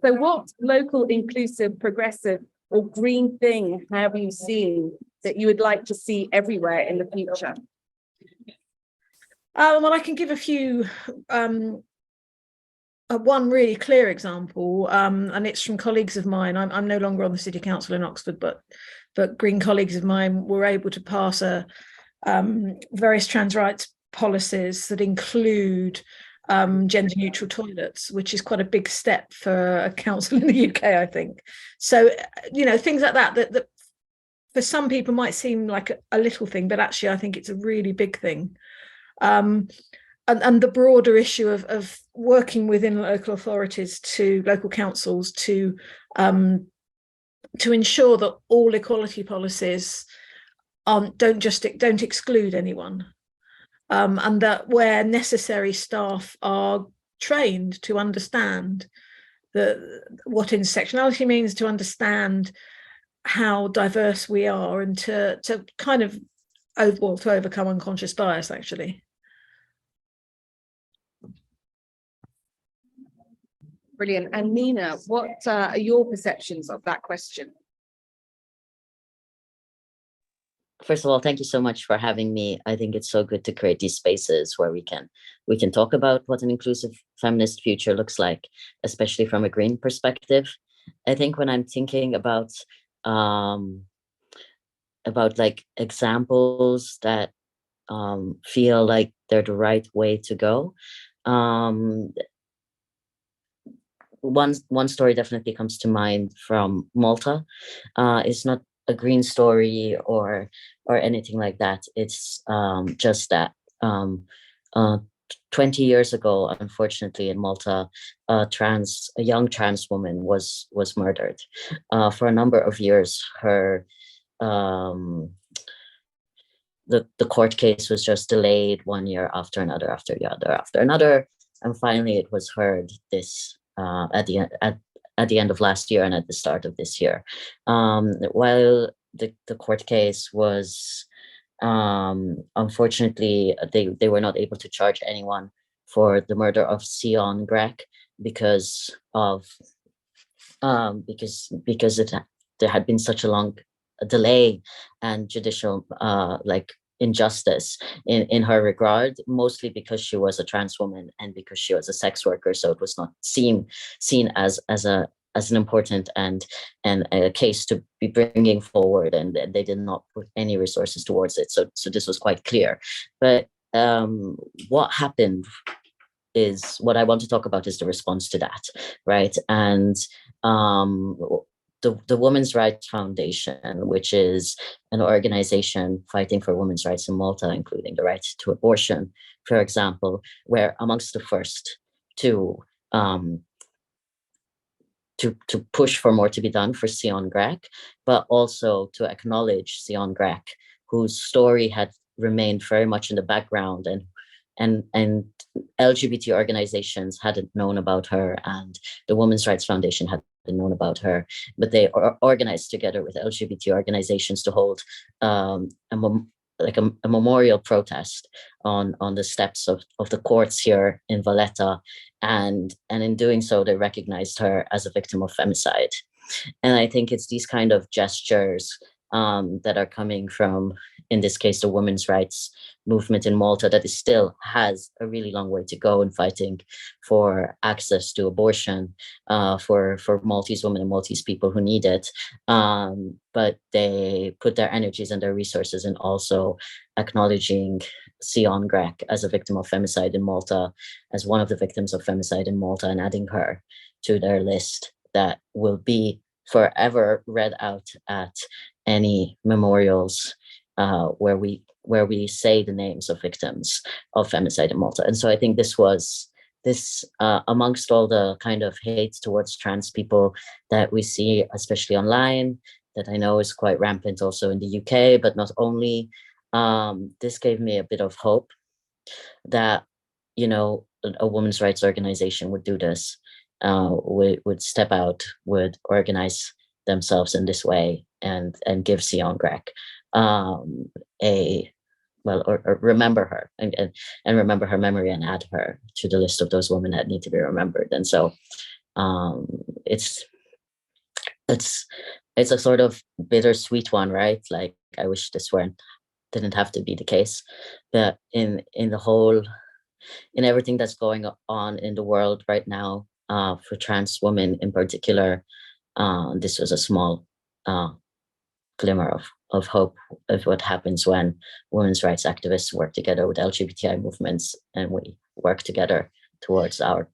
So what local, inclusive, progressive or green thing have you seen that you would like to see everywhere in the future? Well, I can give a few, one really clear example, and it's from colleagues of mine. I'm no longer on the City Council in Oxford, but Green colleagues of mine were able to pass various trans rights policies that include gender neutral toilets, which is quite a big step for a council in the UK, I think. So, things like that for some people might seem like a little thing, but actually I think it's a really big thing. And the broader issue of working within local authorities to local councils to ensure that all equality policies don't exclude anyone, and that where necessary, staff are trained to understand what intersectionality means, to understand how diverse we are, and to kind of to overcome unconscious bias, actually. Brilliant. And Mina, what are your perceptions of that question? First of all, thank you so much for having me. I think it's so good to create these spaces where we can talk about what an inclusive feminist future looks like, especially from a green perspective. I think when I'm thinking about like examples that feel like they're the right way to go, one story definitely comes to mind from Malta. It's not a green story or anything like that. It's just that 20 years ago, unfortunately, in Malta, a young trans woman was murdered. For a number of years, her the court case was just delayed 1 year after another, after another, and finally it was heard this at the end of last year and at the start of this year. While the court case was, unfortunately, they were not able to charge anyone for the murder of Sion Grek because there had been such a long delay and judicial injustice in her regard, mostly because she was a trans woman and because she was a sex worker. So it was not seen as an important and a case to be bringing forward, and they did not put any resources towards it. So this was quite clear. But what happened is, what I want to talk about is the response to that, right? And the Women's Rights Foundation, which is an organization fighting for women's rights in Malta, including the right to abortion, for example, were amongst the first to push for more to be done for Sion Grek, but also to acknowledge Sion Grek, whose story had remained very much in the background, and LGBT organizations hadn't known about her, and the Women's Rights Foundation hadn't known about her, but they organized together with LGBT organizations to hold a memorial protest on the steps of the courts here in Valletta, and in doing so they recognized her as a victim of femicide. And I think it's these kind of gestures that are coming from, in this case, the women's rights movement in Malta, that is still has a really long way to go in fighting for access to abortion for Maltese women and Maltese people who need it. But they put their energies and their resources in also acknowledging Sion Grek as a victim of femicide in Malta, as one of the victims of femicide in Malta, and adding her to their list that will be forever read out at any memorials where we say the names of victims of femicide in Malta. And so I think this amongst all the kind of hate towards trans people that we see, especially online, that I know is quite rampant also in the UK, but not only, this gave me a bit of hope that, a women's rights organization would do this, would step out, would organize themselves in this way, and give Sion Grek remember her and remember her memory, and add her to the list of those women that need to be remembered. And so it's a sort of bittersweet one, right? Like, I wish this didn't have to be the case, but in everything that's going on in the world right now, for trans women in particular, this was a small glimmer of hope of what happens when women's rights activists work together with LGBTI movements, and we work together towards that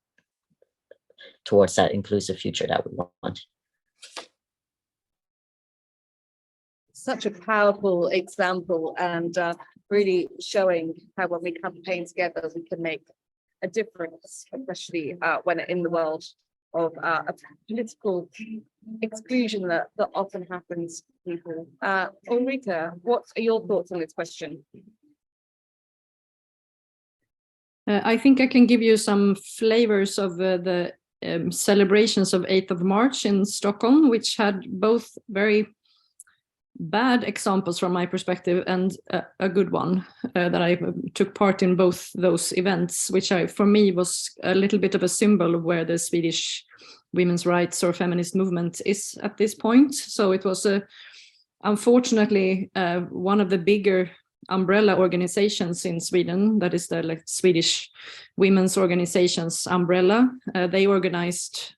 inclusive future that we want. Such a powerful example, and really showing how when we campaign together, we can make a difference, especially when in the world of a political exclusion that often happens to people. Ulrika, what are your thoughts on this question? I think I can give you some flavors of the celebrations of 8th of March in Stockholm, which had both very bad examples from my perspective and a good one, that I took part in both those events, which for me was a little bit of a symbol of where the Swedish women's rights or feminist movement is at this point. So it was unfortunately one of the bigger umbrella organizations in Sweden, that is the Swedish Women's Organizations umbrella. They organized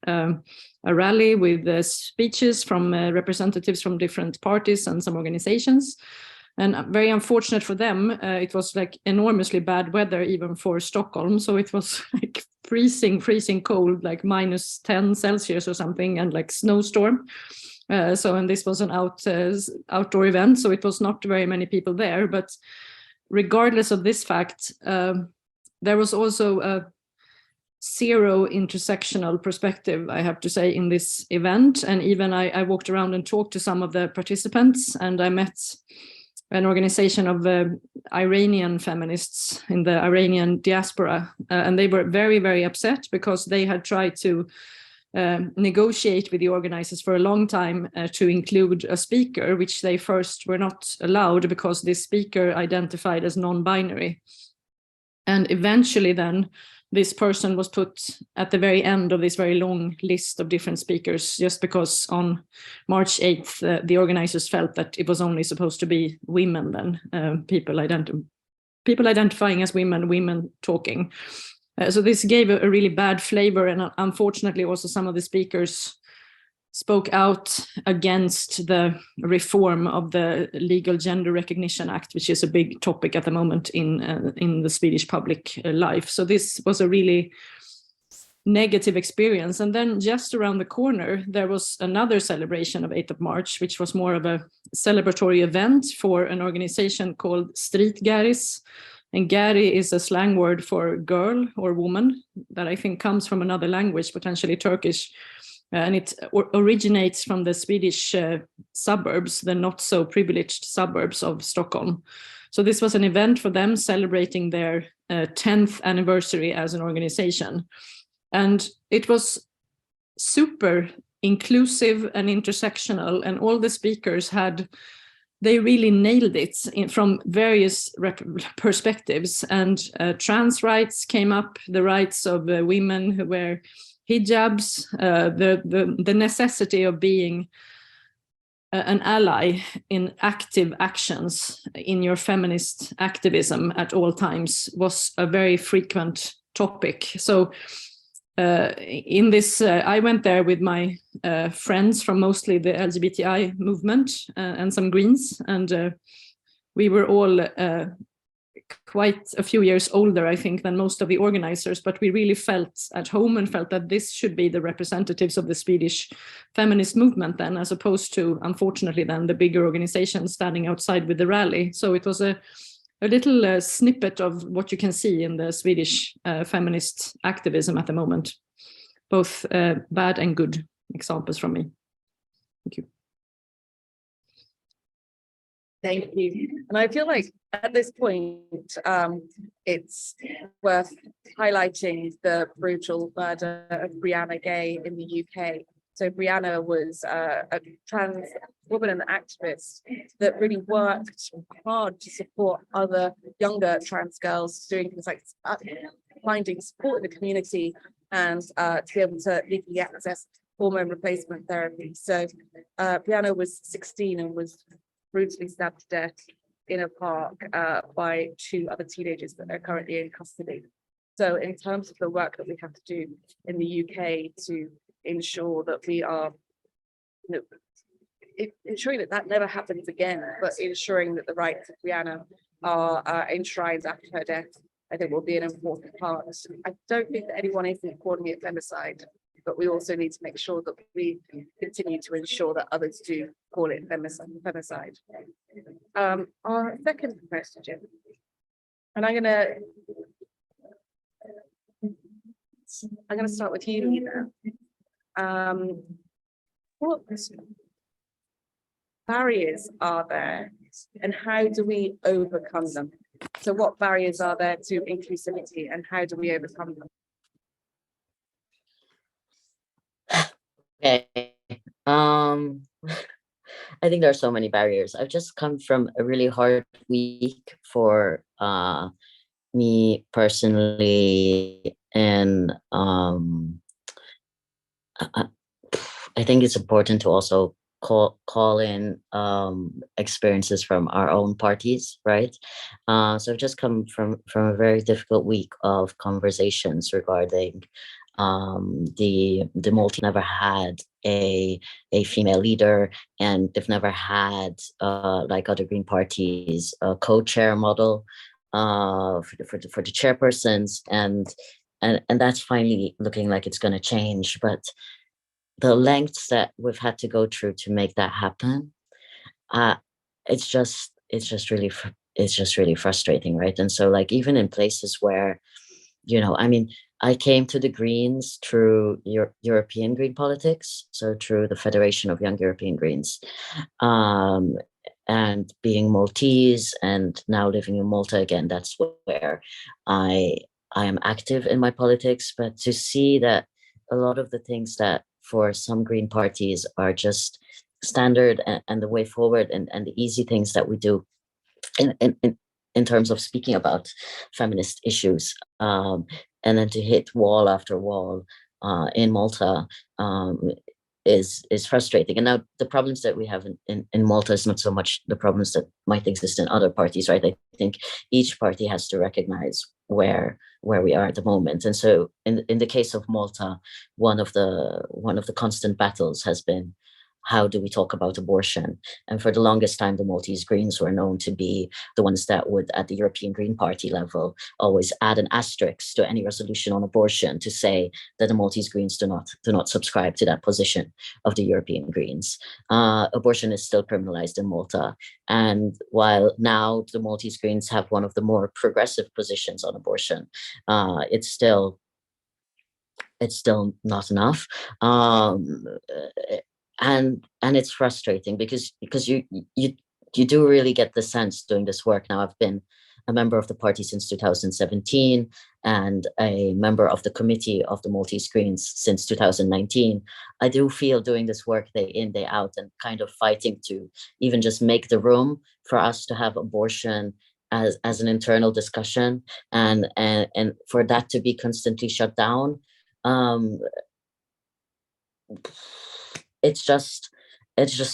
a rally with speeches from representatives from different parties and some organizations. And very unfortunate for them, it was like enormously bad weather even for Stockholm. So it was like freezing cold, like -10 Celsius or something, and like snowstorm. And this was an outdoor event, so it was not very many people there. But regardless of this fact, there was also a zero intersectional perspective, I have to say, in this event. And even I walked around and talked to some of the participants, and I met an organization of Iranian feminists in the Iranian diaspora, and they were very, very upset because they had tried to negotiate with the organizers for a long time to include a speaker, which they first were not allowed because this speaker identified as non-binary. And eventually then this person was put at the very end of this very long list of different speakers, just because on March 8th, the organizers felt that it was only supposed to be women then, people identifying as women talking. So this gave a really bad flavor, and unfortunately also some of the speakers spoke out against the reform of the Legal Gender Recognition Act, which is a big topic at the moment in the Swedish public life. So this was a really negative experience. And then just around the corner, there was another celebration of 8th of March, which was more of a celebratory event for an organization called Streetgaris. And gari is a slang word for girl or woman that I think comes from another language, potentially Turkish. And it originates from the Swedish suburbs, the not so privileged suburbs of Stockholm. So this was an event for them celebrating their 10th anniversary as an organization. And it was super inclusive and intersectional, and all the speakers they really nailed it from various perspectives. And trans rights came up, the rights of women who wear hijabs, the necessity of being an ally in active actions in your feminist activism at all times was a very frequent topic. So in this, I went there with my friends from mostly the LGBTI movement and some Greens, and we were all quite a few years older, I think, than most of the organizers, but we really felt at home and felt that this should be the representatives of the Swedish feminist movement then, as opposed to, unfortunately, then the bigger organizations standing outside with the rally. So it was a little snippet of what you can see in the Swedish feminist activism at the moment, both bad and good examples from me. Thank you. Thank you. And I feel like at this point, it's worth highlighting the brutal murder of Brianna Gay in the UK. So Brianna was a trans woman and activist that really worked hard to support other younger trans girls doing things like finding support in the community and to be able to legally access hormone replacement therapy. So Brianna was 16 and was brutally stabbed to death in a park by 2 other teenagers that are currently in custody. So in terms of the work that we have to do in the UK to ensure that we are, ensuring that that never happens again, but ensuring that the rights of Brianna are enshrined after her death, I think will be an important part. I don't think that anyone is calling it femicide, but we also need to make sure that we continue to ensure that others do call it femicide. Our second question, and I'm gonna start with you, Mina. What barriers are there, and how do we overcome them? So what barriers are there to inclusivity, and how do we overcome them? Okay. I think there are so many barriers. I've just come from a really hard week for me personally, and I think it's important to also call in experiences from our own parties, right? So I've just come from a very difficult week of conversations regarding the multi never had a female leader, and they've never had like other Green parties a co-chair model for the chairpersons, and that's finally looking like it's going to change. But the lengths that we've had to go through to make that happen, it's just really frustrating, right? And so, like, even in places where, I mean, I came to the Greens through European Green politics, so through the Federation of Young European Greens, and being Maltese and now living in Malta again, that's where I am active in my politics. But to see that a lot of the things that for some Green parties are just standard and the way forward, and the easy things that we do in terms of speaking about feminist issues, and then to hit wall after wall in Malta is frustrating. And now the problems that we have in Malta is not so much the problems that might exist in other parties, right? I think each party has to recognize where we are at the moment. And so in the case of Malta, one of the constant battles has been, how do we talk about abortion? And for the longest time, the Maltese Greens were known to be the ones that would, at the European Green Party level, always add an asterisk to any resolution on abortion to say that the Maltese Greens do not subscribe to that position of the European Greens. Abortion is still criminalized in Malta. And while now the Maltese Greens have one of the more progressive positions on abortion, it's still not enough. And it's frustrating because you do really get the sense doing this work. Now, I've been a member of the party since 2017 and a member of the committee of the Maltese Greens since 2019. I do feel doing this work day in, day out, and kind of fighting to even just make the room for us to have abortion as an internal discussion, and for that to be constantly shut down. It's just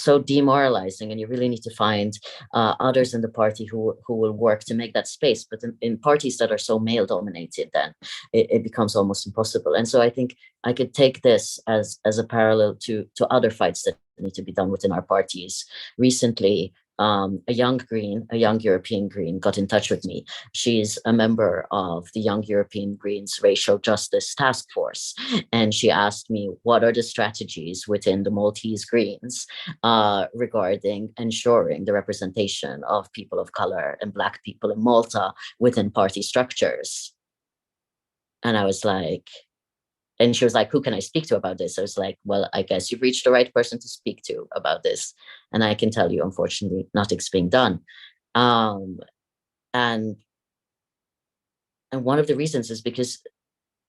so demoralizing, and you really need to find others in the party who will work to make that space. But in parties that are so male dominated, then it becomes almost impossible. And so I think I could take this as a parallel to other fights that need to be done within our parties. Recently, a young European Green got in touch with me. She's a member of the Young European Greens Racial Justice Task Force. And she asked me, what are the strategies within the Maltese Greens regarding ensuring the representation of people of color and Black people in Malta within party structures? And I was like, and she was like, who can I speak to about this? I was like, well, I guess you've reached the right person to speak to about this. And I can tell you, unfortunately, nothing's being done. And one of the reasons is because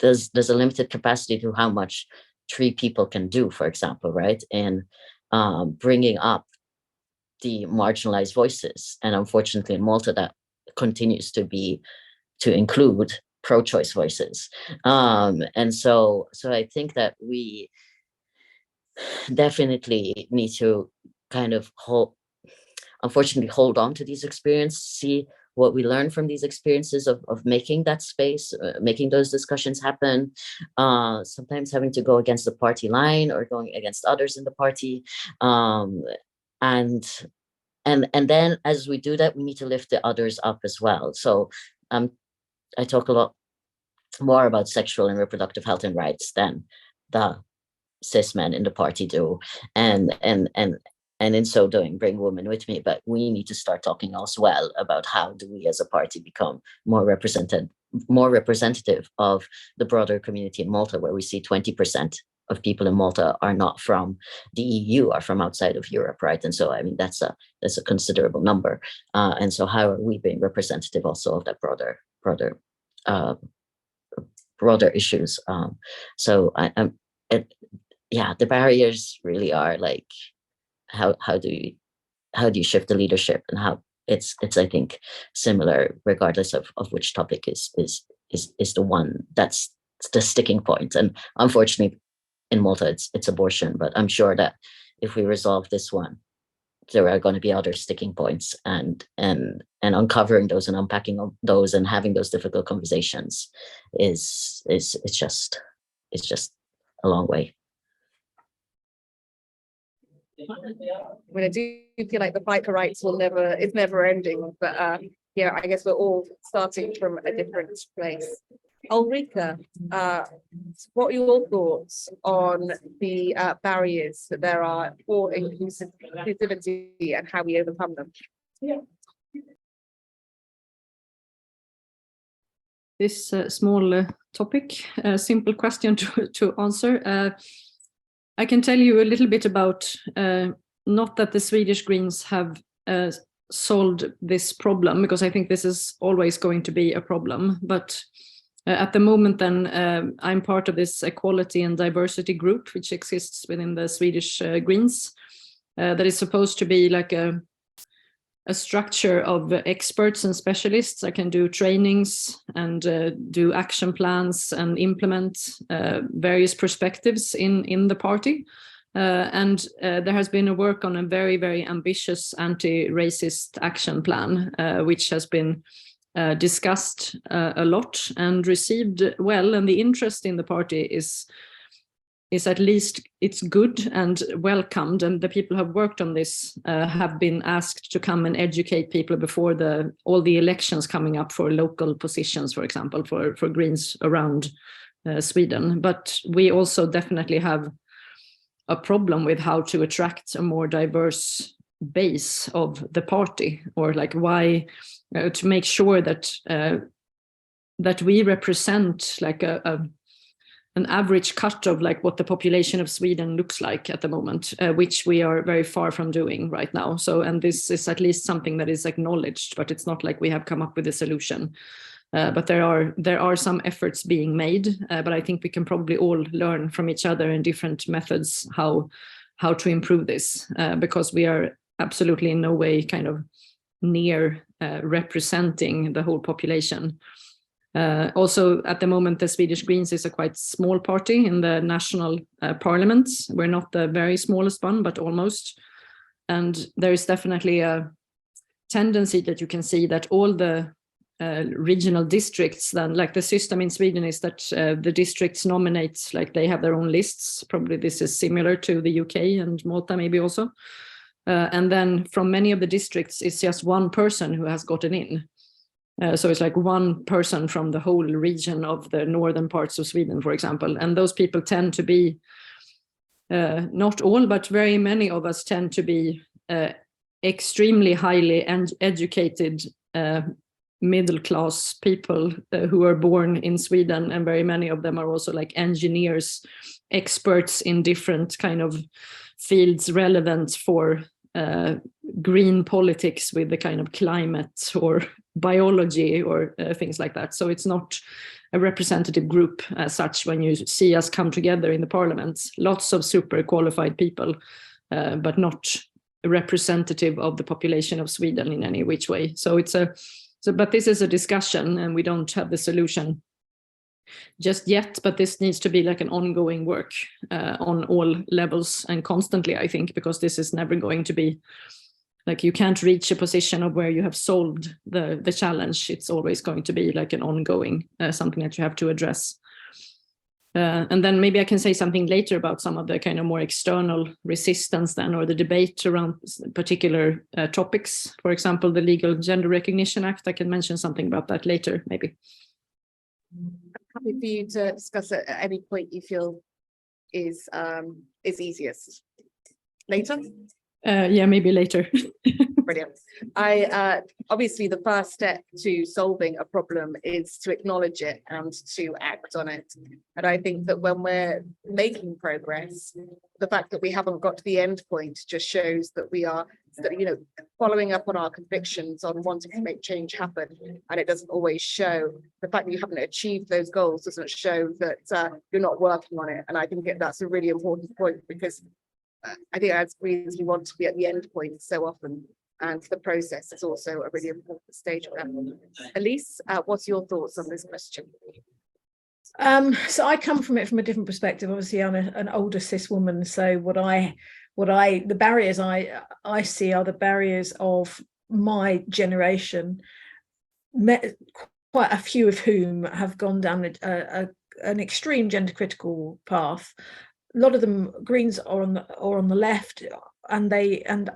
there's a limited capacity to how much 3 people can do, for example, right? And bringing up the marginalized voices. And unfortunately in Malta, that continues to include pro-choice voices. And so I think that we definitely need to kind of unfortunately hold on to these experiences, see what we learn from these experiences of making that space, making those discussions happen, sometimes having to go against the party line or going against others in the party. And then as we do that, we need to lift the others up as well. So I talk a lot more about sexual and reproductive health and rights than the cis men in the party do. And in so doing, bring women with me. But we need to start talking as well about how do we as a party become more representative of the broader community in Malta, where we see 20% of people in Malta are not from the EU, are from outside of Europe, right? And so, I mean, that's a considerable number. And so how are we being representative also of that broader issues? So the barriers really are like, how do you shift the leadership, and how it's I think similar regardless of which topic is the one that's the sticking point. And unfortunately in Malta it's abortion, but I'm sure that if we resolve this one, there are going to be other sticking points, and uncovering those and unpacking those and having those difficult conversations is just a long way. I mean, I do feel like the fight for rights is never ending, but I guess we're all starting from a different place. Ulrika, what are your thoughts on the barriers that there are for inclusivity and how we overcome them? This small topic, simple question to answer. I can tell you a little bit about, not that the Swedish Greens have solved this problem, because I think this is always going to be a problem, but at the moment then I'm part of this equality and diversity group, which exists within the Swedish Greens, that is supposed to be like a structure of experts and specialists. I can do trainings and do action plans and implement various perspectives in the party. And there has been a work on a very, very ambitious anti-racist action plan, which has been discussed a lot and received well. And the interest in the party is at least it's good and welcomed, and the people who have worked on this have been asked to come and educate people before all the elections coming up for local positions, for example, for Greens around Sweden. But we also definitely have a problem with how to attract a more diverse base of the party, or like why to make sure that we represent like an average cut of like what the population of Sweden looks like at the moment, which we are very far from doing right now. So, and this is at least something that is acknowledged, but it's not like we have come up with a solution. But there are some efforts being made, but I think we can probably all learn from each other in different methods how to improve this, because we are absolutely in no way kind of near representing the whole population. Also, at the moment, the Swedish Greens is a quite small party in the national parliament. We're not the very smallest one, but almost. And there is definitely a tendency that you can see that all the regional districts, then like the system in Sweden is that the districts nominate, like they have their own lists. Probably this is similar to the UK and Malta maybe also. And then from many of the districts, it's just one person who has gotten in. So it's like one person from the whole region of the northern parts of Sweden, for example. And those people tend to be, not all, but very many of us tend to be extremely highly educated middle-class people who are born in Sweden. And very many of them are also like engineers, experts in different kind of fields relevant for green politics with the kind of climate or biology or things like that. So it's not a representative group as such when you see us come together in the parliament. Lots of super qualified people, but not representative of the population of Sweden in any which way. So but this is a discussion and we don't have the solution just yet, but this needs to be like an ongoing work on all levels and constantly, I think, because this is never going to be like, you can't reach a position of where you have solved the challenge. It's always going to be like an ongoing something that you have to address. And then maybe I can say something later about some of the kind of more external resistance then, or the debate around particular topics. For example, the Legal Gender Recognition Act. I can mention something about that later, maybe. Happy for you to discuss at any point you feel is easiest. Later? Yeah, maybe later. Brilliant. Obviously the first step to solving a problem is to acknowledge it and to act on it. And I think that when we're making progress, the fact that we haven't got to the end point just shows that we are, you know, following up on our convictions on wanting to make change happen. And it doesn't always show, the fact that you haven't achieved those goals doesn't show that you're not working on it. And I think that's a really important point, because I think as Greens, we want to be at the end point so often, and the process is also a really important stage of that. Elise, what's your thoughts on this question? So I come from it from a different perspective. Obviously, I'm an older cis woman, so the barriers I see are the barriers of my generation, quite a few of whom have gone down an extreme gender critical path. A lot of them Greens are on the left, and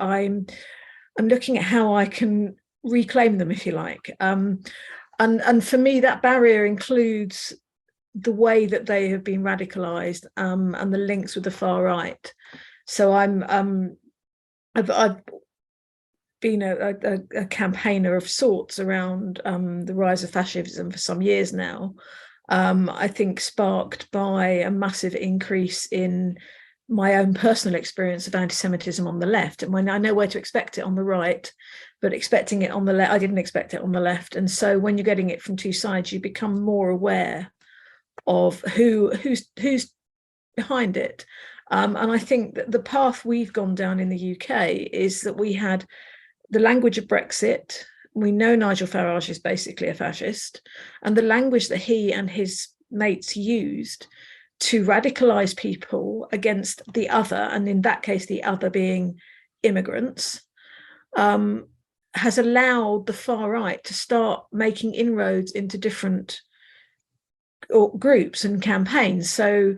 I'm looking at how I can reclaim them, if you like. And for me, that barrier includes the way that they have been radicalized, and the links with the far right. So I've been a campaigner of sorts around the rise of fascism for some years now. I think sparked by a massive increase in my own personal experience of anti-Semitism on the left. And when I know where to expect it on the right, but expecting it on the left, I didn't expect it on the left. And so when you're getting it from two sides, you become more aware of who's behind it. And I think that the path we've gone down in the UK is that we had the language of Brexit. We know Nigel Farage is basically a fascist, and the language that he and his mates used to radicalize people against the other, and in that case, the other being immigrants, has allowed the far right to start making inroads into different groups and campaigns. So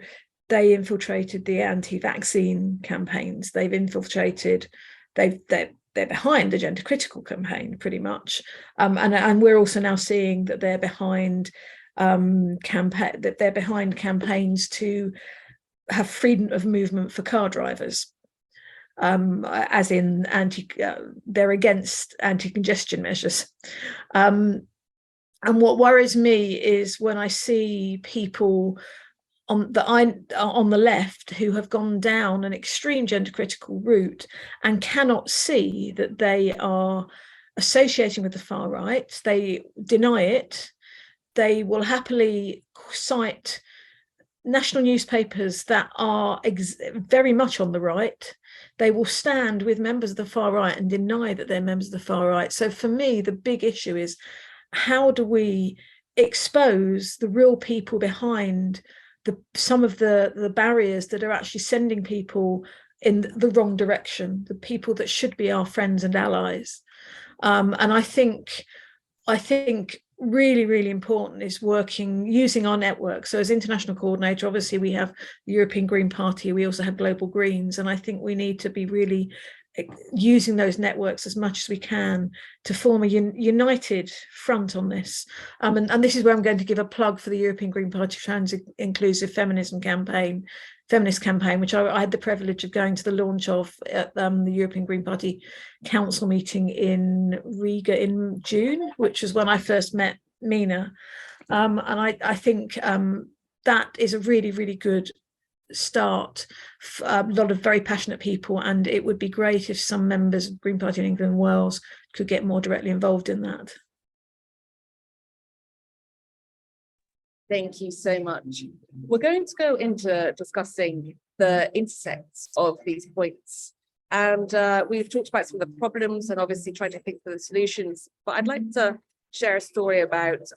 they infiltrated the anti-vaccine campaigns. They're behind the gender critical campaign pretty much, and we're also now seeing that they're behind campaigns to have freedom of movement for car drivers, as in they're against anti-congestion measures. And what worries me is when I see people on the left who have gone down an extreme gender critical route and cannot see that they are associating with the far right. They deny it. They will happily cite national newspapers that are very much on the right. They will stand with members of the far right and deny that they're members of the far right. So for me, the big issue is, how do we expose the real people behind some of the barriers that are actually sending people in the wrong direction, the people that should be our friends and allies. And I think really, really important is using our network. So as international coordinator, obviously we have the European Green Party, we also have Global Greens, and I think we need to be really using those networks as much as we can to form a united front on this. And this is where I'm going to give a plug for the European Green Party Trans Inclusive Feminist campaign, which I had the privilege of going to the launch of at the European Green Party Council meeting in Riga in June, which was when I first met Mina. And I think that is a really, really good start. A lot of very passionate people, and it would be great if some members of Green Party in England and Wales could get more directly involved in that. Thank you so much. We're going to go into discussing the intersects of these points, and we've talked about some of the problems and obviously tried to think for the solutions, but I'd like to share a story about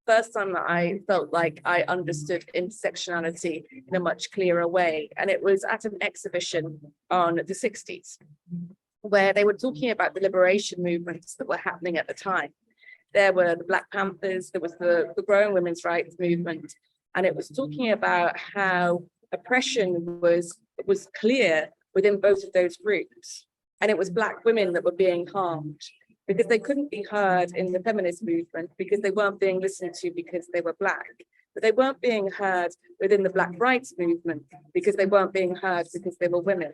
first time that I felt like I understood intersectionality in a much clearer way. And it was at an exhibition on the 60s, where they were talking about the liberation movements that were happening at the time. There were the Black Panthers, there was the growing women's rights movement, and it was talking about how oppression was clear within both of those groups. And it was Black women that were being harmed because they couldn't be heard in the feminist movement because they weren't being listened to because they were Black. But they weren't being heard within the Black rights movement because they weren't being heard because they were women.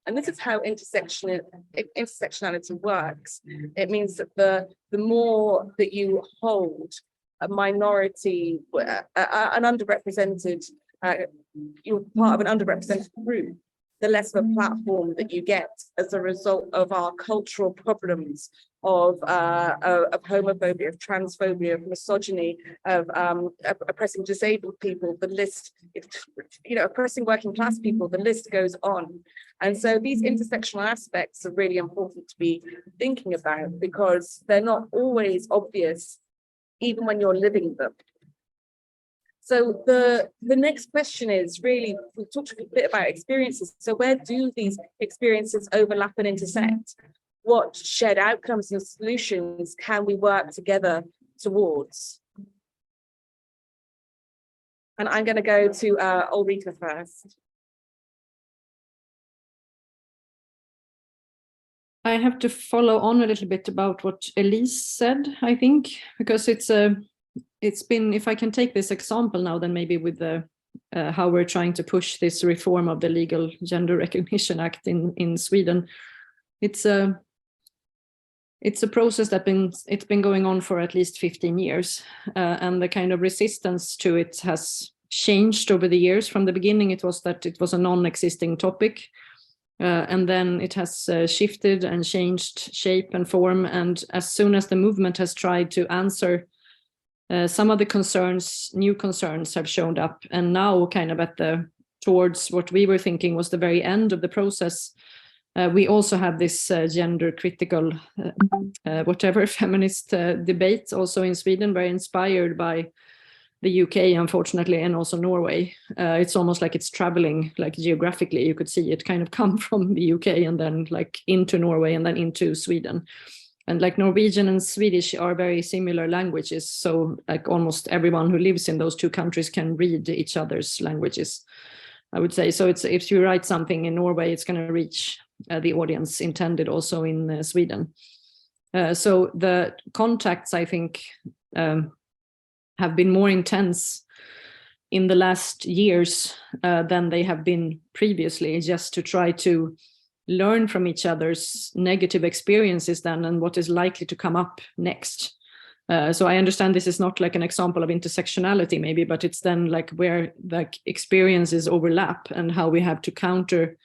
And this is how intersectionality works. It means that the more that you hold a minority, an underrepresented, you're part of an underrepresented group, the less of a platform that you get as a result of our cultural problems of homophobia, of transphobia, of misogyny, of oppressing disabled people, the list, oppressing working class people, the list goes on. And so these intersectional aspects are really important to be thinking about because they're not always obvious, even when you're living them. So the next question is really, we talked a bit about experiences. So where do these experiences overlap and intersect? What shared outcomes and solutions can we work together towards? And I'm going to go to Ulrika first. I have to follow on a little bit about what Elise said, I think, because it's been, if I can take this example now, then maybe with the how we're trying to push this reform of the Legal Gender Recognition Act in Sweden, it's a process it's been going on for at least 15 years, and the kind of resistance to it has changed over the years. From the beginning, it was that it was a non-existing topic. And then it has shifted and changed shape and form. And as soon as the movement has tried to answer some of the concerns, new concerns have shown up. And now kind of towards what we were thinking was the very end of the process, we also have this gender critical, whatever, feminist debate also in Sweden, very inspired by the UK, unfortunately, and also Norway. It's almost like it's traveling, like geographically, you could see it kind of come from the UK and then like into Norway and then into Sweden. And like Norwegian and Swedish are very similar languages. So like almost everyone who lives in those two countries can read each other's languages, I would say. So it's, if you write something in Norway, it's going to reach the audience intended also in Sweden. So the contacts, I think, have been more intense in the last years than they have been previously, just to try to learn from each other's negative experiences then and what is likely to come up next. So I understand this is not like an example of intersectionality maybe, but it's then like where the experiences overlap and how we have to counter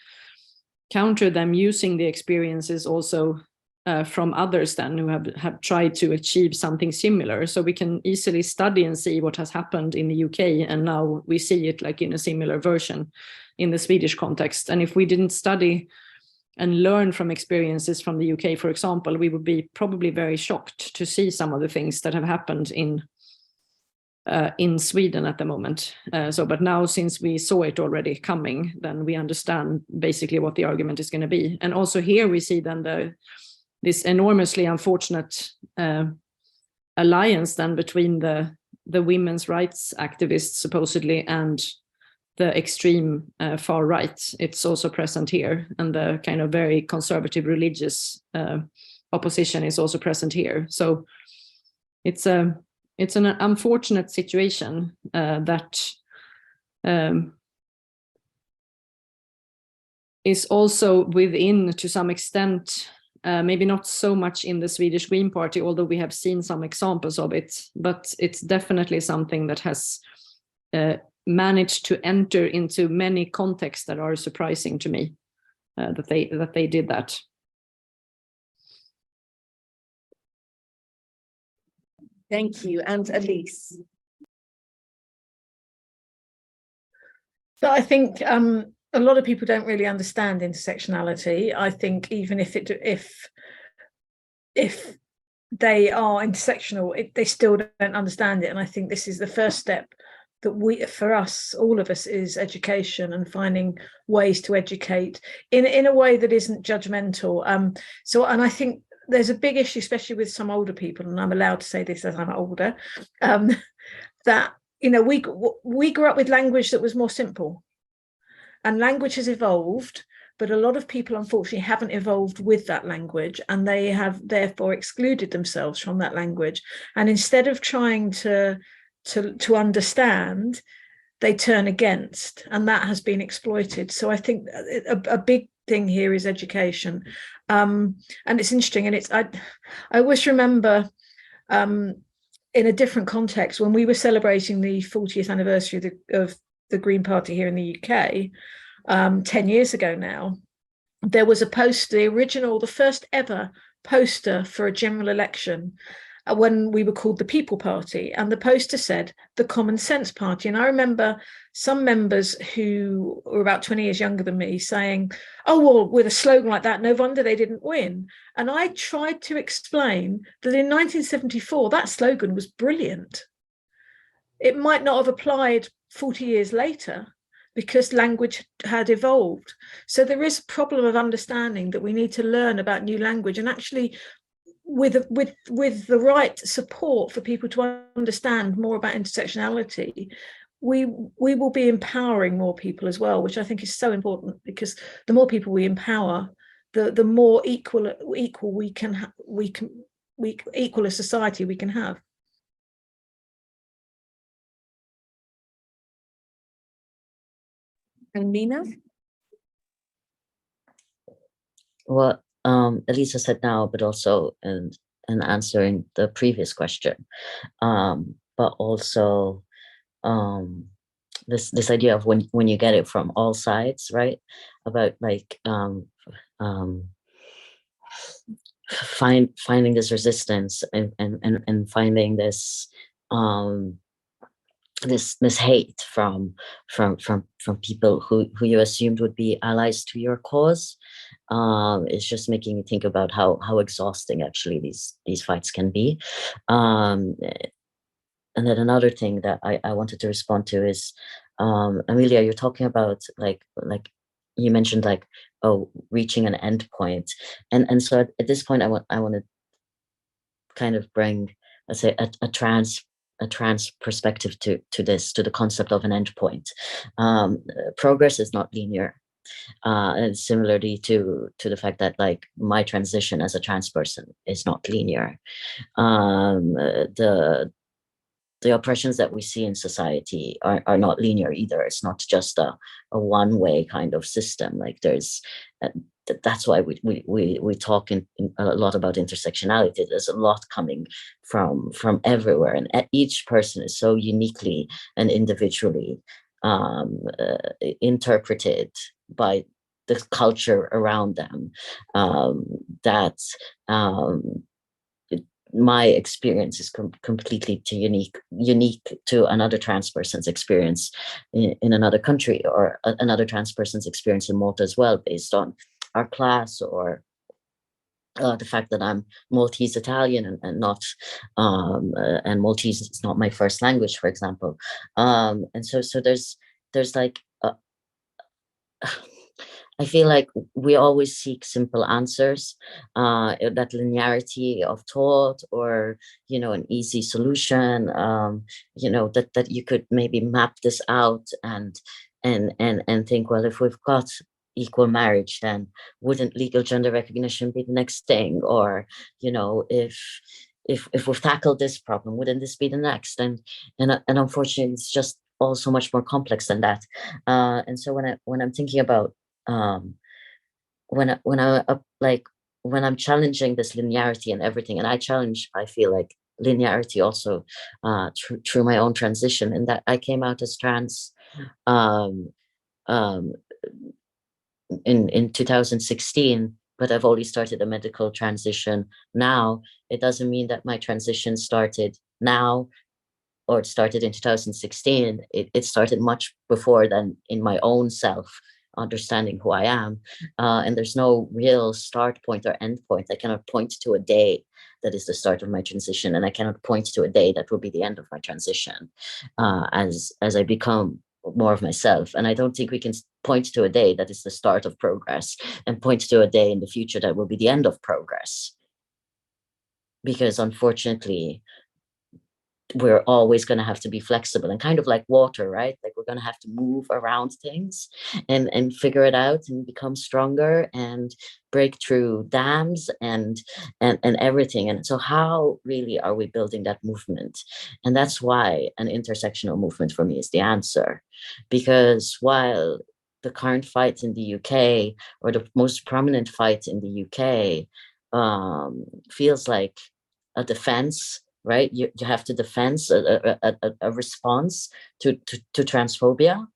them using the experiences also from others then who have tried to achieve something similar. So we can easily study and see what has happened in the UK, and now we see it like in a similar version in the Swedish context. And if we didn't study and learn from experiences from the UK, for example, we would be probably very shocked to see some of the things that have happened in Sweden at the moment. But now, since we saw it already coming, then we understand basically what the argument is going to be. And also here we see then this enormously unfortunate alliance then between the women's rights activists supposedly and the extreme far right. It's also present here, and the kind of very conservative religious opposition is also present here. So it's an unfortunate situation that is also within, to some extent, maybe not so much in the Swedish Green Party, although we have seen some examples of it, but it's definitely something that has managed to enter into many contexts that are surprising to me, that they did that. Thank you. And Elise. So I think a lot of people don't really understand intersectionality. I think even if they are intersectional, they still don't understand it. And I think this is the first step that for us, all of us, is education and finding ways to educate in a way that isn't judgmental. And I think there's a big issue, especially with some older people, and I'm allowed to say this as I'm older, that, you know, we grew up with language that was more simple, and language has evolved, but a lot of people unfortunately haven't evolved with that language, and they have therefore excluded themselves from that language. And instead of trying to understand, they turn against, and that has been exploited. So I think a big thing here is education. And it's interesting, and I always remember in a different context, when we were celebrating the 40th anniversary of the Green Party here in the UK, 10 years ago now, there was a poster, the first ever poster for a general election, when we were called the People Party, and the poster said the Common Sense Party. And I remember some members who were about 20 years younger than me saying, oh, well, with a slogan like that, no wonder they didn't win. And I tried to explain that in 1974, that slogan was brilliant. It might not have applied 40 years later, because language had evolved. So there is a problem of understanding that we need to learn about new language, and actually with the right support for people to understand more about intersectionality, we will be empowering more people as well, which I think is so important, because the more people we empower, the more equal a society we can have. And Mina? What Elisa said now, but also in answering the previous question, but also this idea of when you get it from all sides, right? About like finding this resistance and finding this this hate from people who you assumed would be allies to your cause. It's just making me think about how exhausting actually these fights can be. And then another thing that I wanted to respond to is, Amelia, you're talking about like you mentioned like, oh, reaching an end point, and so at this point I want to kind of bring, let's say, a trans perspective to the concept of an endpoint. Progress is not linear, and similarly to the fact that like my transition as a trans person is not linear. The oppressions that we see in society are not linear either. It's not just a one-way kind of system. Like there's that's why we talk in a lot about intersectionality. There's a lot coming from everywhere, and each person is so uniquely and individually interpreted by the culture around them, that my experience is completely unique to another trans person's experience in another country, or another trans person's experience in Malta as well, based on our class, or the fact that I'm Maltese Italian and not and Maltese is not my first language, for example. And so there's like I feel like we always seek simple answers, that linearity of thought, or an easy solution, that you could maybe map this out and think, well, if we've got equal marriage, then wouldn't legal gender recognition be the next thing? Or if we've tackled this problem, wouldn't this be the next? And unfortunately, it's just all so much more complex than that. And so when I'm thinking about when I'm challenging this linearity and everything, and I feel like linearity also through my own transition, in that I came out as trans in 2016, but I've already started a medical transition now. It doesn't mean that my transition started now, or it started in 2016. It started much before then in my own self. understanding who I am. And there's no real start point or end point. I cannot point to a day that is the start of my transition, and I cannot point to a day that will be the end of my transition as I become more of myself. And I don't think we can point to a day that is the start of progress and point to a day in the future that will be the end of progress. Because unfortunately, we're always going to have to be flexible and kind of like water, right? Like we're going to have to move around things and figure it out and become stronger and break through dams and everything. And so how really are we building that movement? And that's why an intersectional movement for me is the answer. Because while the current fight in the UK, or the most prominent fight in the UK, feels like a defense, right? You have to defend a response to transphobia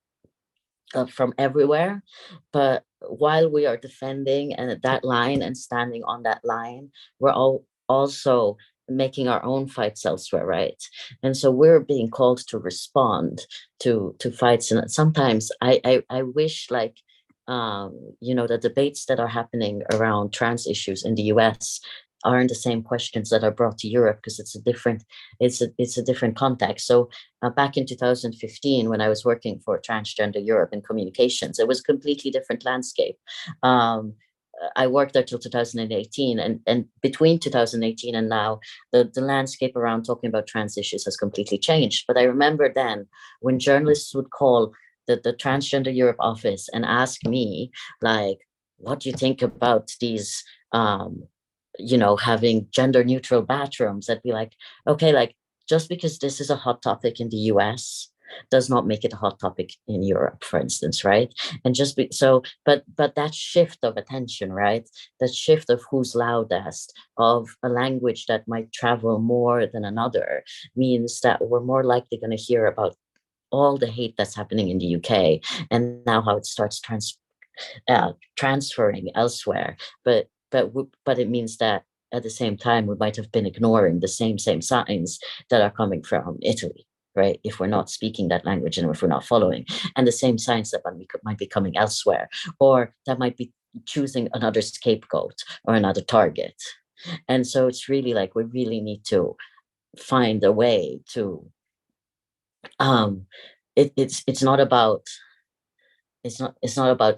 from everywhere. But while we are defending and that line and standing on that line, we're all also making our own fights elsewhere, right? And so we're being called to respond to fights. And sometimes I wish, like, the debates that are happening around trans issues in the US aren't the same questions that are brought to Europe, because it's a different context. So back in 2015, when I was working for Transgender Europe in communications, it was a completely different landscape. I worked there till 2018, and between 2018 and now, the landscape around talking about trans issues has completely changed. But I remember then when journalists would call the Transgender Europe office and ask me, like, what do you think about these having gender neutral bathrooms? I'd be like, okay, like, just because this is a hot topic in the US does not make it a hot topic in Europe, for instance, right? And but that shift of attention, right? That shift of who's loudest, of a language that might travel more than another, means that we're more likely going to hear about all the hate that's happening in the UK, and now how it starts transferring elsewhere. But it means that at the same time, we might have been ignoring the same signs that are coming from Italy, right? If we're not speaking that language and if we're not following, and the same signs that might be coming elsewhere, or that might be choosing another scapegoat or another target. And so it's really like, we really need to find a way to, it's not about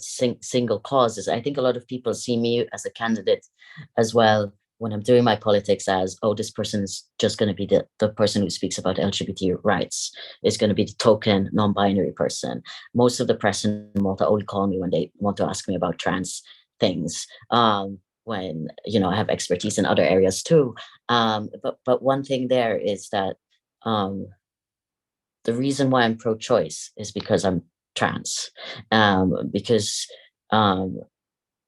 single causes. I think a lot of people see me as a candidate as well, when I'm doing my politics, as, oh, this person is just going to be the person who speaks about LGBT rights, is going to be the token non-binary person. Most of the press in Malta only call me when they want to ask me about trans things, when I have expertise in other areas too. But one thing there is that the reason why I'm pro-choice is because I'm trans,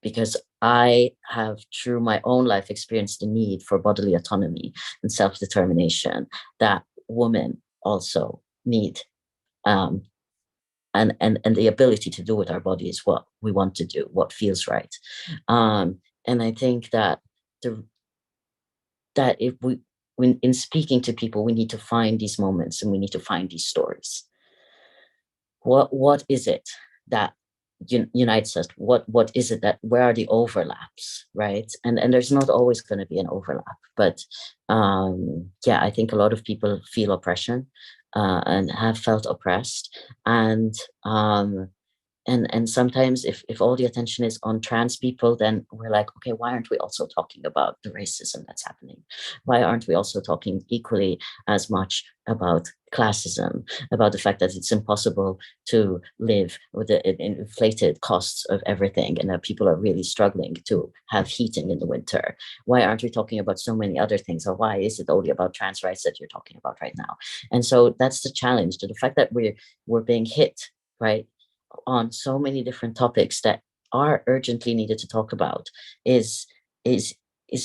because I have, through my own life, experienced the need for bodily autonomy and self-determination that women also need, and the ability to do with our bodies what we want to do, what feels right. And I think that if when in speaking to people, we need to find these moments and we need to find these stories. What is it that unites us? What is it that, where are the overlaps, right? And there's not always going to be an overlap, but I think a lot of people feel oppression and have felt oppressed, and sometimes if all the attention is on trans people, then we're like, okay, why aren't we also talking about the racism that's happening? Why aren't we also talking equally as much about classism, about the fact that it's impossible to live with the inflated costs of everything, and that people are really struggling to have heating in the winter? Why aren't we talking about so many other things? Or why is it only about trans rights that you're talking about right now? And so that's the challenge, to the fact that we're being hit, right, on so many different topics that are urgently needed to talk about, is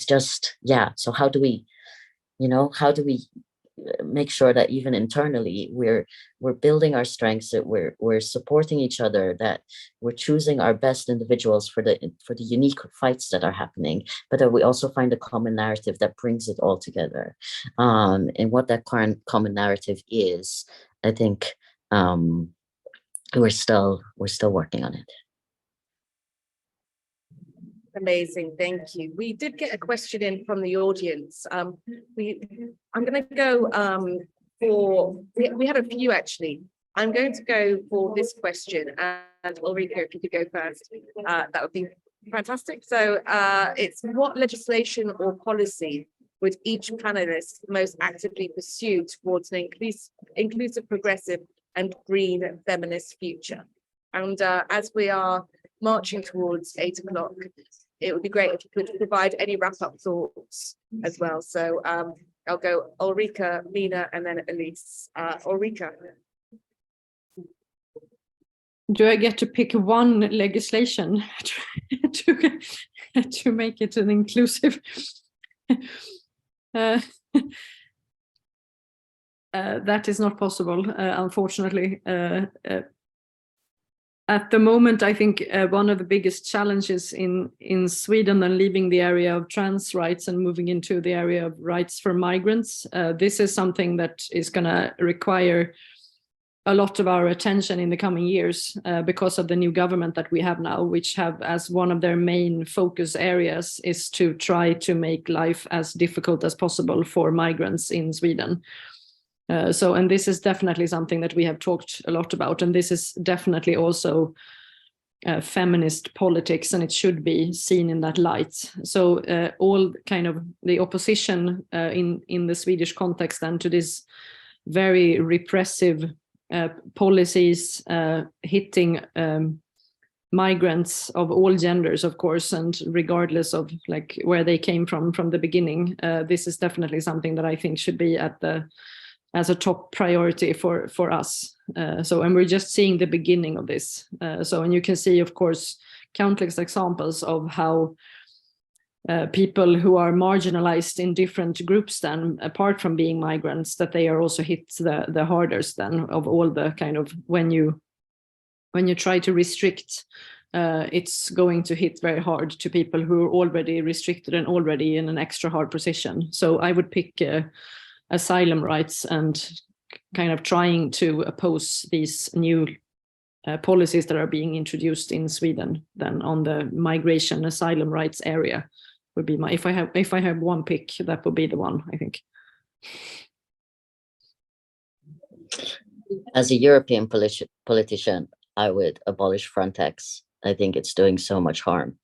just, so how do we make sure that even internally we're building our strengths, that we're supporting each other, that we're choosing our best individuals for the unique fights that are happening, but that we also find a common narrative that brings it all together. And what that current common narrative is, I think we're still working on it. Amazing, thank you. We did get a question in from the audience. I'm going to go we had a few actually. I'm going to go for this question, and Ulrika, if you could go first, that would be fantastic. So it's, what legislation or policy would each panelist most actively pursue towards an inclusive, progressive and green feminist future? And as we are marching towards 8 o'clock, it would be great if you could provide any wrap-up thoughts as well. So I'll go Ulrika, Mina, and then Elise. Ulrika. Do I get to pick one legislation to make it an inclusive? That is not possible, unfortunately. At the moment, I think one of the biggest challenges in Sweden, and leaving the area of trans rights and moving into the area of rights for migrants, this is something that is going to require a lot of our attention in the coming years because of the new government that we have now, which have as one of their main focus areas is to try to make life as difficult as possible for migrants in Sweden. And this is definitely something that we have talked a lot about, and this is definitely also feminist politics, and it should be seen in that light. So all kind of the opposition in the Swedish context and to this very repressive policies hitting migrants of all genders, of course, and regardless of like where they came from the beginning, this is definitely something that I think should be as a top priority for us. And we're just seeing the beginning of this. And you can see, of course, countless examples of how people who are marginalized in different groups then, apart from being migrants, that they are also hit the hardest then of all the kind of, when you try to restrict, it's going to hit very hard to people who are already restricted and already in an extra hard position. So I would pick asylum rights and kind of trying to oppose these new policies that are being introduced in Sweden then on the migration asylum rights area would be my, if I have one pick, that would be the one, I think. As a European politician, I would abolish Frontex. I think it's doing so much harm.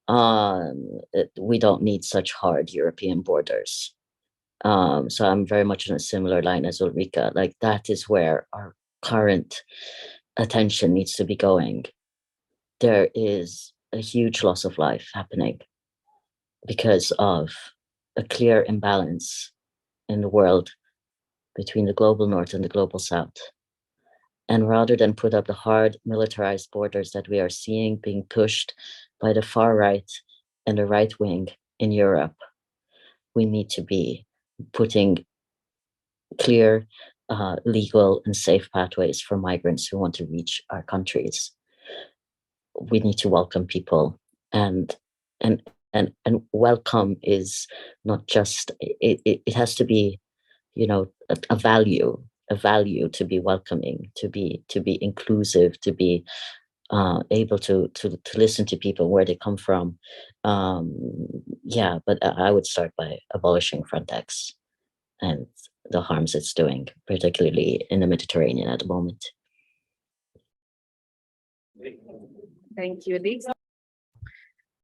We don't need such hard European borders. So I'm very much in a similar line as Ulrika. Like, that is where our current attention needs to be going. There is a huge loss of life happening because of a clear imbalance in the world between the global north and the global south. And rather than put up the hard militarized borders that we are seeing being pushed by the far right and the right wing in Europe, we need to be putting clear, legal and safe pathways for migrants who want to reach our countries. We need to welcome people, and welcome is not just, it has to be, you know, a value to be welcoming, to be inclusive, to be able to listen to people where they come from. Yeah, but I would start by abolishing Frontex and the harms it's doing, particularly in the Mediterranean at the moment. Thank you, Elise.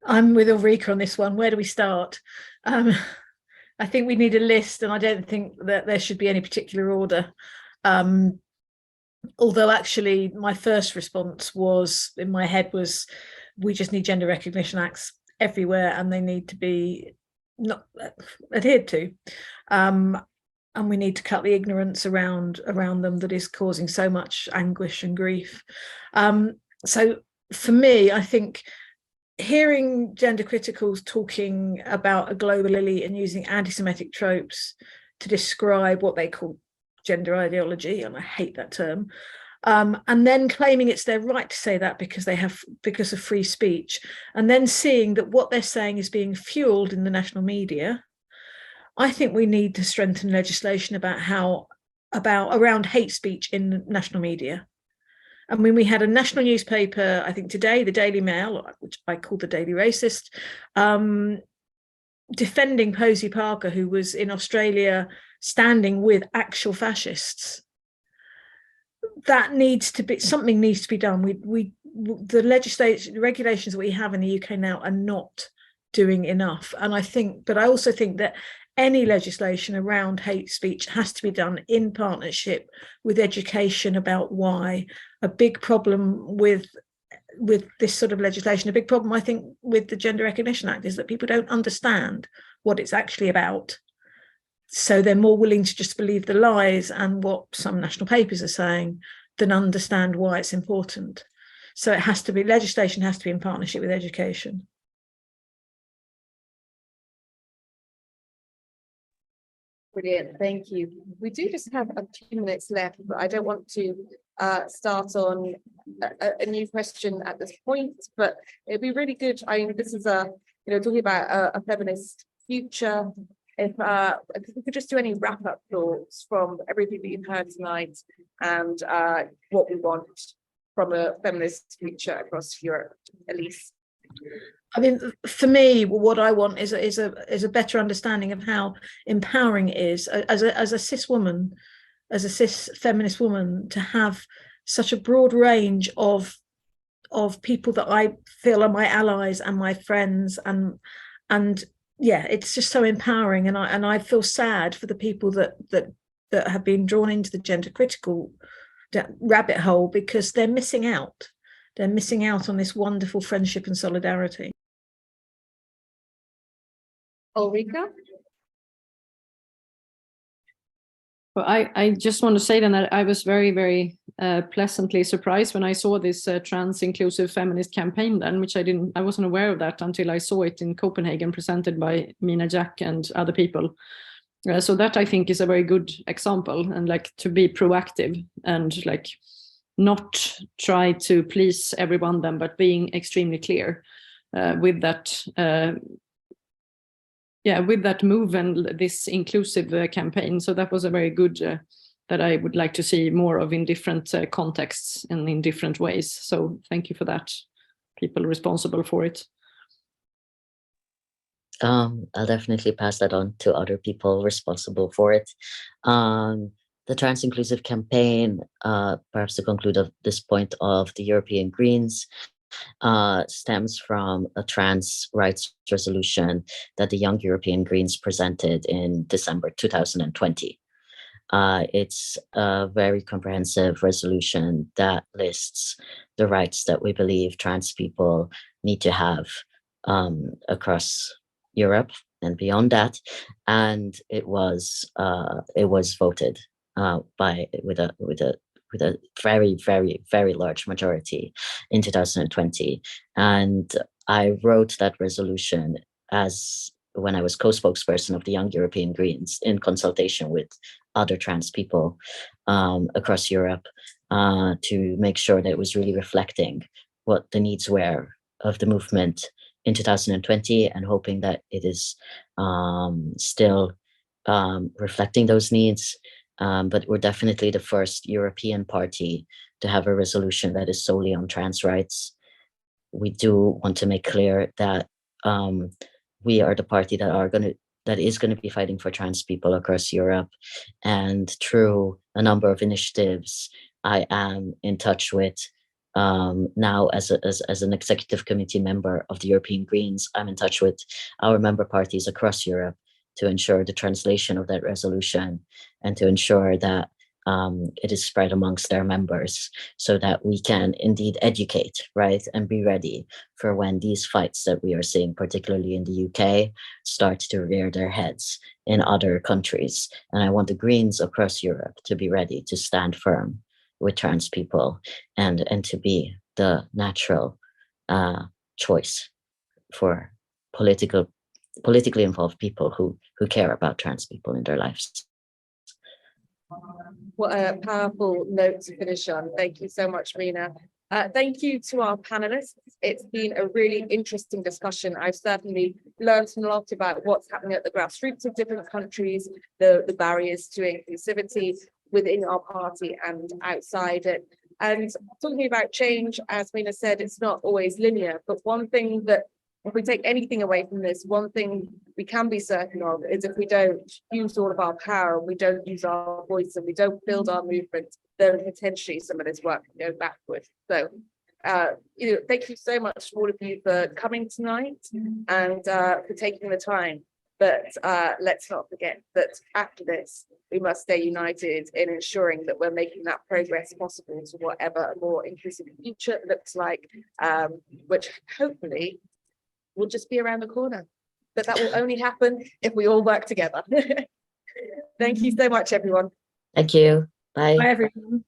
I'm with Ulrika on this one. Where do we start? I think we need a list, and I don't think that there should be any particular order. Although actually my first response was, in my head, was we just need gender recognition acts everywhere, and they need to be not adhered to. And we need to cut the ignorance around them that is causing so much anguish and grief. So for me, I think hearing gender criticals talking about a global elite and using anti-Semitic tropes to describe what they call gender ideology, and I hate that term, and then claiming it's their right to say that because of free speech, and then seeing that what they're saying is being fueled in the national media. I think we need to strengthen legislation around hate speech in national media. I mean, we had a national newspaper, I think today, the Daily Mail, which I call the Daily Racist, defending Posey Parker, who was in Australia standing with actual fascists. That needs to be, something needs to be done. The legislation, the regulations that we have in the UK now are not doing enough. And I also think that any legislation around hate speech has to be done in partnership with education about why. A big problem with this sort of legislation, a big problem I think with the Gender Recognition Act, is that people don't understand what it's actually about. So they're more willing to just believe the lies and what some national papers are saying than understand why it's important. So it has to be, legislation has to be in partnership with education. Brilliant, thank you. We do just have a few minutes left, but I don't want to start on a new question at this point, but it'd be really good. I mean, this is talking about a feminist future. If we could just do any wrap-up thoughts from everything that you've heard tonight and what we want from a feminist future across Europe. Elise. I mean, for me, what I want is a better understanding of how empowering it is as a cis woman, as a cis feminist woman, to have such a broad range of people that I feel are my allies and my friends, and yeah, it's just so empowering. And I feel sad for the people that have been drawn into the gender critical rabbit hole, because they're missing out. They're missing out on this wonderful friendship and solidarity. Ulrika? Well, I just want to say then that I was very, very pleasantly surprised when I saw this trans inclusive feminist campaign then, which I wasn't aware of that until I saw it in Copenhagen, presented by Mina Jack and other people. So that I think is a very good example, and like to be proactive and like not try to please everyone then, but being extremely clear with that. With that move and this inclusive campaign. So that was a very good, that I would like to see more of in different contexts and in different ways. So thank you for that, people responsible for it. I'll definitely pass that on to other people responsible for it. The trans inclusive campaign, perhaps to conclude of this point of the European Greens, stems from a trans rights resolution that the Young European Greens presented in December 2020. It's a very comprehensive resolution that lists the rights that we believe trans people need to have across Europe and beyond that, and it was voted with a very, very, very large majority in 2020. And I wrote that resolution when I was co-spokesperson of the Young European Greens in consultation with other trans people across Europe to make sure that it was really reflecting what the needs were of the movement in 2020, and hoping that it is still reflecting those needs. But we're definitely the first European party to have a resolution that is solely on trans rights. We do want to make clear that we are the party that is going to be fighting for trans people across Europe. And through a number of initiatives, I am in touch with now as an executive committee member of the European Greens. I'm in touch with our member parties across Europe to ensure the translation of that resolution and to ensure that it is spread amongst their members, so that we can indeed educate, right, and be ready for when these fights that we are seeing, particularly in the UK, start to rear their heads in other countries. And I want the Greens across Europe to be ready to stand firm with trans people and to be the natural choice for politically involved people who care about trans people in their lives. What a powerful note to finish on. Thank you so much, Mina. Thank you to our panelists. It's been a really interesting discussion. I've certainly learned a lot about what's happening at the grassroots of different countries, the barriers to inclusivity within our party and outside it. And talking about change, as Mina said, it's not always linear, but one thing that, if we take anything away from this, one thing we can be certain of is if we don't use all of our power, we don't use our voice, and we don't build our movement, then potentially some of this work can go backwards. So, thank you so much to all of you for coming tonight and for taking the time. But let's not forget that after this, we must stay united in ensuring that we're making that progress possible to whatever a more inclusive future looks like, which hopefully will just be around the corner. But that will only happen if we all work together. Thank you so much, everyone. Thank you. Bye. Bye, everyone.